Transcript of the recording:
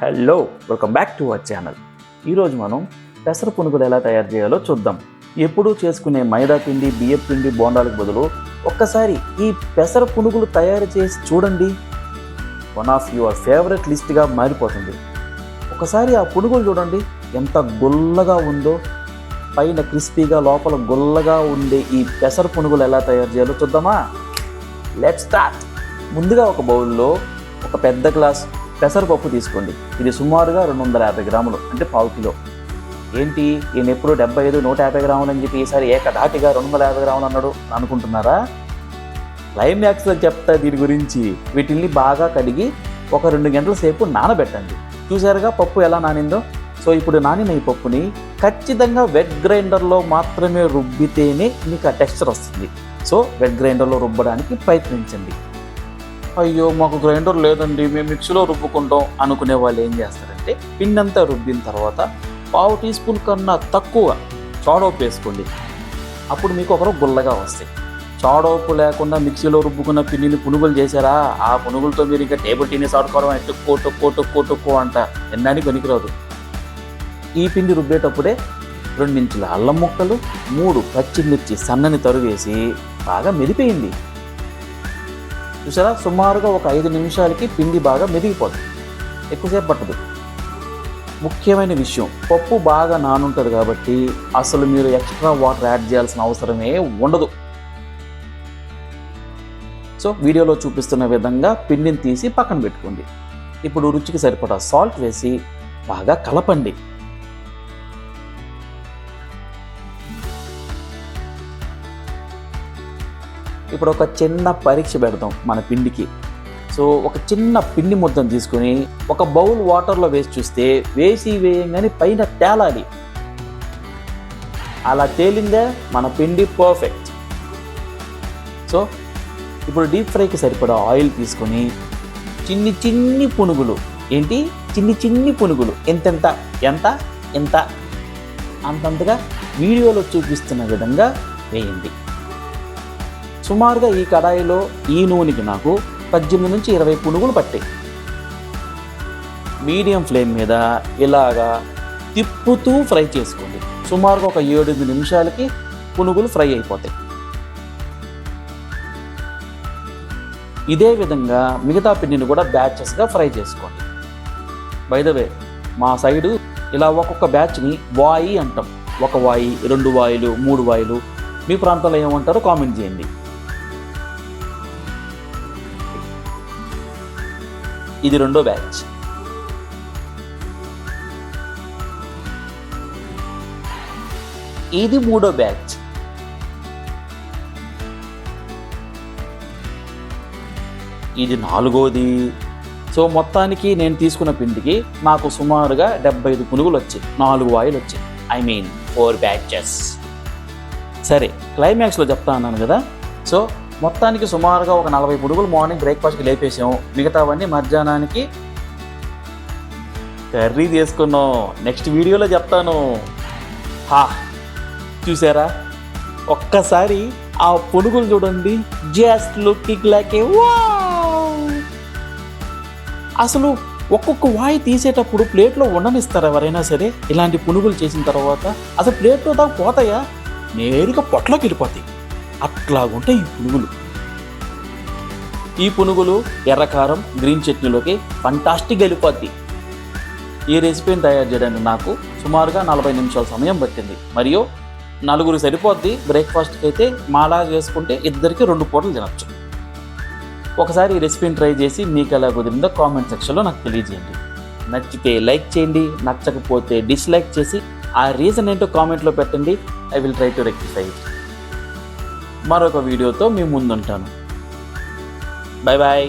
Hello, welcome back to our channel. ఈరోజు మనం పెసర పునుగులు ఎలా తయారు చేయాలో చూద్దాం. ఎప్పుడూ చేసుకునే మైదా పిండి, బియ్యం పిండి, బోండాలకు బదులు ఒక్కసారి ఈ పెసర పునుగులు తయారు చేసి చూడండి. వన్ ఆఫ్ యువర్ ఫేవరెట్ లిస్ట్గా మారిపోతుంది. ఒకసారి ఆ పునుగులు చూడండి ఎంత గుల్లగా ఉందో. పైన క్రిస్పీగా, లోపల గుల్లగా ఉండే ఈ పెసర పునుగులు ఎలా తయారు చేయాలో చూద్దామా? Let's start. ముందుగా ఒక బౌల్లో ఒక పెద్ద గ్లాస్ పెసరపప్పు తీసుకోండి. ఇది సుమారుగా 250 గ్రాములు, అంటే 1/2 కిలో. ఏంటి ఈయన ఎప్పుడు 75, 150 గ్రాములు అని చెప్పి ఈసారి ఏకధాటిగా 250 గ్రాములు అన్నాడు అనుకుంటున్నారా? క్లైమాక్స్లో చెప్తా దీని గురించి. వీటిల్ని బాగా కడిగి ఒక 2 గంటల సేపు నానబెట్టండి. చూసారుగా పప్పు ఎలా నానిందో. సో ఇప్పుడు నానిన ఈ పప్పుని ఖచ్చితంగా వెట్ గ్రైండర్లో మాత్రమే రుబ్బితేనే మీకు ఆ టెక్స్చర్ వస్తుంది. సో వెట్ గ్రైండర్లో రుబ్బడానికి ప్రయత్నించండి. అయ్యో మాకు గ్రైండర్ లేదండి, మేము మిక్సీలో రుబ్బుకుంటాం అనుకునే వాళ్ళు ఏం చేస్తారంటే, పిండి అంతా రుబ్బిన తర్వాత 1/2 టీ స్పూన్ కన్నా తక్కువ చాడోపు వేసుకోండి. అప్పుడు మీకు ఒకరు గుల్లగా వస్తాయి. చాడోపు లేకుండా మిక్సీలో రుబ్బుకున్న పిండిని పునుగులు చేశారా, ఆ పునుగులతో మీరు ఇంకా టేబుల్ టెన్నిస్ ఆడుకోవడం టొక్కో అంట ఎన్నానికి పనికిరాదు. ఈ పిండి రుబ్బేటప్పుడే 2 ఇంచుల అల్లం ముక్కలు, 3 పచ్చిమిర్చి సన్నని తరువేసి బాగా మెదిపేయండి. చూసారా, సుమారుగా ఒక 5 నిమిషాలకి పిండి బాగా మెదిగిపోతుంది, ఎక్కువసేపు పట్టదు. ముఖ్యమైన విషయం, పప్పు బాగా నానుంటుంది కాబట్టి అసలు మీరు ఎక్స్ట్రా వాటర్ యాడ్ చేయాల్సిన అవసరమే ఉండదు. సో వీడియోలో చూపిస్తున్న విధంగా పిండిని తీసి పక్కన పెట్టుకోండి. ఇప్పుడు రుచికి సరిపడా సాల్ట్ వేసి బాగా కలపండి. ఇప్పుడు ఒక చిన్న పరీక్ష పెడతాం మన పిండికి. సో ఒక చిన్న పిండి ముద్దను తీసుకొని ఒక బౌల్ వాటర్లో వేసి చూస్తే వేయంగానే పైన తేలాలి. అలా తేలిందే మన పిండి పర్ఫెక్ట్. సో ఇప్పుడు డీప్ ఫ్రైకి సరిపడా ఆయిల్ తీసుకొని చిన్ని పునుగులు, చిన్ని పునుగులు ఎంత అంతంతగా వీడియోలో చూపిస్తున్న విధంగా వేయండి. సుమారుగా ఈ కడాయిలో ఈ నూనెకి నాకు 18 నుంచి 20 పునుగులు పట్టాయి. మీడియం ఫ్లేమ్ మీద ఇలాగా తిప్పుతూ ఫ్రై చేసుకోండి. సుమారుగా ఒక 7-8 నిమిషాలకి పునుగులు ఫ్రై అయిపోతాయి. ఇదే విధంగా మిగతా పిండిని కూడా బ్యాచెస్గా ఫ్రై చేసుకోండి. బై ద వే, మా సైడు ఇలా ఒక్కొక్క బ్యాచ్ని వాయి అంటాం. 1 వాయి, 2 వాయిలు, 3 వాయిలు. మీ ప్రాంతంలో ఏమంటారో కామెంట్ చేయండి. ఇది 2వ బ్యాచ్. ఇది 3వ బ్యాచ్. ఇది 4వది. సో మొత్తానికి నేను తీసుకున్న పిండికి నాకు సుమారుగా 75 పునుగులు వచ్చాయి, 4 వాయిలు వచ్చాయి. 4 బ్యాచెస్. సరే, క్లైమాక్స్లో చెప్తా అన్నాను కదా. సో మొత్తానికి సుమారుగా ఒక 40 పునుగులు మార్నింగ్ బ్రేక్ఫాస్ట్కి లేపేసాము. మిగతావన్నీ మధ్యాహ్నానికి కర్రీ చేసుకున్నాం. నెక్స్ట్ వీడియోలో చెప్తాను. చూసారా, ఒక్కసారి ఆ పునుగులు చూడండి, జస్ట్ లుకింగ్ లైక్ ఏ వావ్. అసలు ఒక్కొక్క వాయి తీసేటప్పుడు ప్లేట్లో ఉండనిస్తారు ఎవరైనా సరే? ఇలాంటి పునుగులు చేసిన తర్వాత అసలు ప్లేట్లో దాకా పోతాయా? నేరుగా పొట్లోకి వెళ్ళిపోతాయి. అట్లాగుంటాయి ఈ పునుగులు. ఈ పునుగులు ఎర్రకారం, గ్రీన్ చట్నీలోకి ఫంటాస్టిక్ వెళ్ళిపోద్ది. ఈ రెసిపీని తయారు చేయడానికి నాకు సుమారుగా 40 నిమిషాల సమయం పట్టింది. మరియు 4 సరిపోద్ది. బ్రేక్ఫాస్ట్కి అయితే మాలా చేసుకుంటే 2 పూటలు తినచ్చు. ఒకసారి ఈ రెసిపీని ట్రై చేసి మీకు ఎలా కుదిరిందో కామెంట్ సెక్షన్లో నాకు తెలియజేయండి. నచ్చితే లైక్ చేయండి, నచ్చకపోతే డిస్లైక్ చేసి ఆ రీజన్ ఏంటో కామెంట్లో పెట్టండి. I will try to rectify it. మరొక వీడియోతో మీ ముందుంటాను. Bye bye.